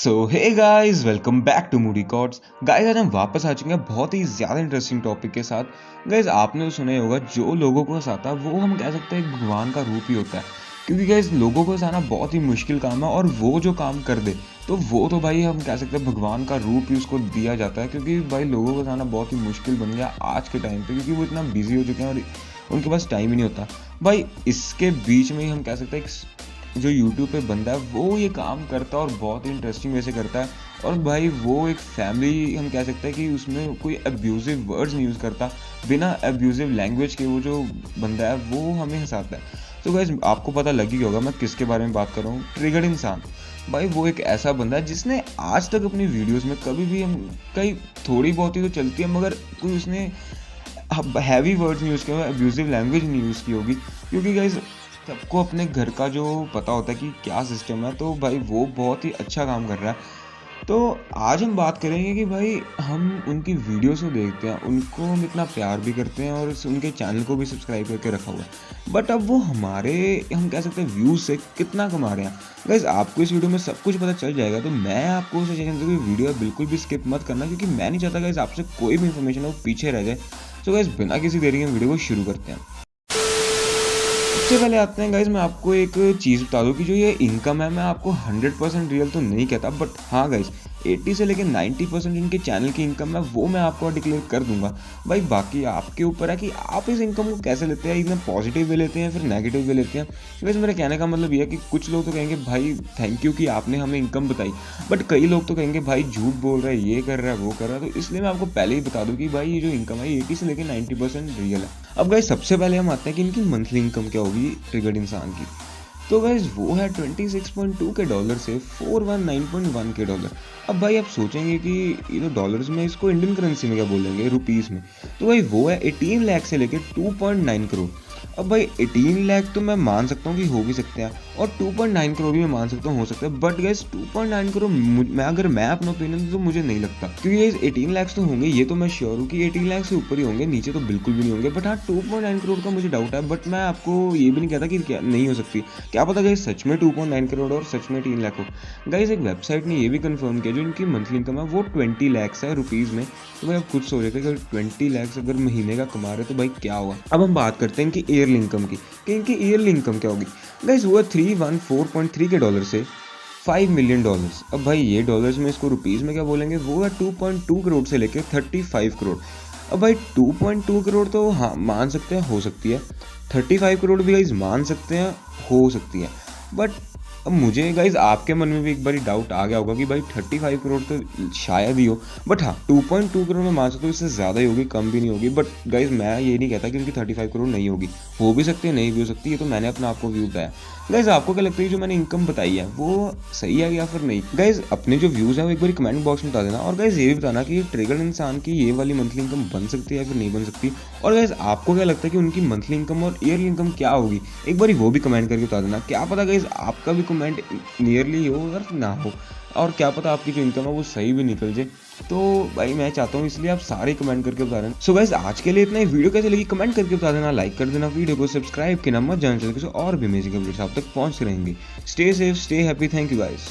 So hey guys, welcome back to Moody Chords. Guys आज हम वापस आ चुके हैं बहुत ही ज़्यादा इंटरेस्टिंग टॉपिक के साथ। गाइस आपने तो सुना ही होगा, जो लोगों को हंसाता है वो हम कह सकते हैं एक भगवान का रूप ही होता है। क्योंकि गाइस लोगों को हंसाना बहुत ही मुश्किल काम है, और वो जो काम कर दे तो वो तो भाई हम कह सकते हैं भगवान का रूप ही उसको दिया जाता है। क्योंकि भाई लोगों को हंसाना बहुत ही मुश्किल बन गया आज के टाइम पे, क्योंकि वो इतना बिजी हो चुके हैं और उनके पास टाइम ही नहीं होता। भाई इसके बीच में ही हम कह सकते हैं जो यूट्यूब पे बंदा है वो ये काम करता है और बहुत ही इंटरेस्टिंग वे से करता है। और भाई वो एक फैमिली हम कह सकते हैं कि उसमें कोई अब्यूजिव वर्ड्स नहीं यूज़ करता, बिना अब्यूजिव लैंग्वेज के वो जो बंदा है वो हमें हंसाता है। तो गाइस आपको पता लग ही होगा मैं किसके बारे में बात कर रहा हूँ। ट्रिगर्ड इंसान। भाई वो एक ऐसा बंदा है जिसने आज तक अपनी वीडियोज़ में कभी भी हम कई थोड़ी बहुत ही तो चलती है, मगर कोई उसने हैवी वर्ड्स नहीं यूज़ किए, अब्यूजिव लैंग्वेज नहीं यूज़ की होगी। क्योंकि गाइस सबको अपने घर का जो पता होता है कि क्या सिस्टम है, तो भाई वो बहुत ही अच्छा काम कर रहा है। तो आज हम बात करेंगे कि भाई हम उनकी वीडियोस को देखते हैं, उनको हम इतना प्यार भी करते हैं और उनके चैनल को भी सब्सक्राइब करके रखा हुआ है, बट अब वो हमारे हम कह सकते हैं व्यूज़ से कितना कमा रहे हैं। गाइस आपको इस वीडियो में सब कुछ पता चल जाएगा, तो मैं आपको सजेशन दूँ कि वीडियो बिल्कुल भी स्किप मत करना, क्योंकि मैं नहीं चाहता गाइस आपसे कोई भी इन्फॉर्मेशन है वो पीछे रह जाए। तो गाइस बिना किसी देरी के वीडियो को शुरू करते हैं। सबसे पहले आते हैं गाइज, मैं आपको एक चीज़ बता दूं कि जो ये इनकम है, मैं आपको 100% रियल तो नहीं कहता, बट हाँ गाइज 80 से लेकर 90% इनके चैनल की इनकम है वो मैं आपको डिक्लेयर कर दूंगा। भाई बाकी आपके ऊपर है कि आप इस इनकम को कैसे लेते हैं, एकदम पॉजिटिव वे लेते हैं फिर नेगेटिव वे लेते हैं। वैसे मेरे कहने का मतलब ये है कि कुछ लोग तो कहेंगे भाई थैंक यू कि आपने हमें इनकम बताई, बट कई लोग तो कहेंगे भाई झूठ बोल रहा है, ये कर रहा है वो कर रहा है। तो इसलिए मैं आपको पहले ही बता दूँ कि भाई ये जो इनकम है 80 से लेकर 90% रियल है। अब गाइस सबसे पहले हम आते हैं कि इनकी मंथली इनकम क्या होगी ट्रिगर्ड इंसान की। तो गाइस वो है 26.2 के डॉलर से 419.1 के डॉलर। अब भाई आप सोचेंगे कि ये तो डॉलर्स में, इसको इंडियन करेंसी में क्या बोलेंगे, रुपीस में। तो भाई वो है 18 लाख से लेकर 2.9 करोड़। अब भाई 18 लाख तो मैं मान सकता हूँ कि हो भी सकते हैं, और 2.9 करोड़ भी मैं मान सकता हूँ हो सकता है, बट गाइस 2.9 करोड़ अगर मैं अपना ओपिनियन तो मुझे नहीं लगता। क्योंकि गाइस 18 लाख तो होंगे, ये तो मैं श्योर हूँ कि 18 लाख से ऊपर ही होंगे, नीचे तो बिल्कुल भी नहीं होंगे। बट हाँ 2.9 करोड़ का मुझे डाउट है, बट मैं आपको ये भी नहीं कहता कि क्या नहीं हो सकती। क्या पता गाइस सच में 2.9 करोड़ और सच में 18 लाख हो। गाइस एक वेबसाइट ने ये भी कंफर्म किया जो इनकी मंथली इनकम है वो 20 लाख है रुपीज़ में। तो भाई आप खुद सोच रहे थे अगर 20 लाख अगर महीने का कमा रहे तो भाई क्या होगा। अब हम बात करते हैं इनकी ईयरली इनकम की, कि इनकी ईयरली इनकम क्या होगी। गाइस वो 314.3 के डॉलर से 5 मिलियन डॉलर्स। अब भाई ये डॉलर्स में इसको रुपीज़ में क्या बोलेंगे, वो है 2.2 करोड़ से लेकर 35 करोड़। अब भाई 2.2 करोड़ तो हाँ मान सकते हैं हो सकती है, 35 करोड़ भी गाइस मान सकते हैं हो सकती है। बट अब मुझे गाइज आपके मन में भी एक बार डाउट आ गया होगा कि भाई 35 करोड़ तो शायद ही हो, बट हाँ 2.2 करोड़ में मान सकता हूँ, इससे ज़्यादा ही होगी कम भी नहीं होगी। बट गाइज मैं ये नहीं कहता कि उनकी 35 करोड़ नहीं होगी, हो भी सकती है नहीं भी हो सकती, ये तो मैंने अपना आपको व्यू बताया। गाइज आपको क्या लगता है जो मैंने इनकम बताई है वो सही है या फिर नहीं। गाइज अपने जो व्यूज़ हैं वो एक बार कमेंट बॉक्स में बता देना, और गाइज ये भी बताना कि ट्रिगर्ड इंसान की ये वाली मंथली इनकम बन सकती है या फिर नहीं बन सकती। और गाइज आपको क्या लगता है कि उनकी मंथली इनकम और ईयरली इनकम क्या होगी, एक बार वो भी कमेंट करके बता देना। क्या पता गाइज आपका भी कमेंट नियरली हो और ना हो, और क्या पता आपकी जो इनकम है वो सही भी निकल जाए। तो भाई मैं चाहता हूँ इसलिए आप सारे कमेंट करके बता देना। सो गाइस आज के लिए इतना ही। वीडियो कैसे लगी कमेंट करके बता देना, लाइक कर देना, वीडियो को सब्सक्राइब करना मत जाना, चैनल और भी अमेजिंग अपडेट्स आप तक पहुंच रहेंगे। Stay safe, stay happy, thank you guys.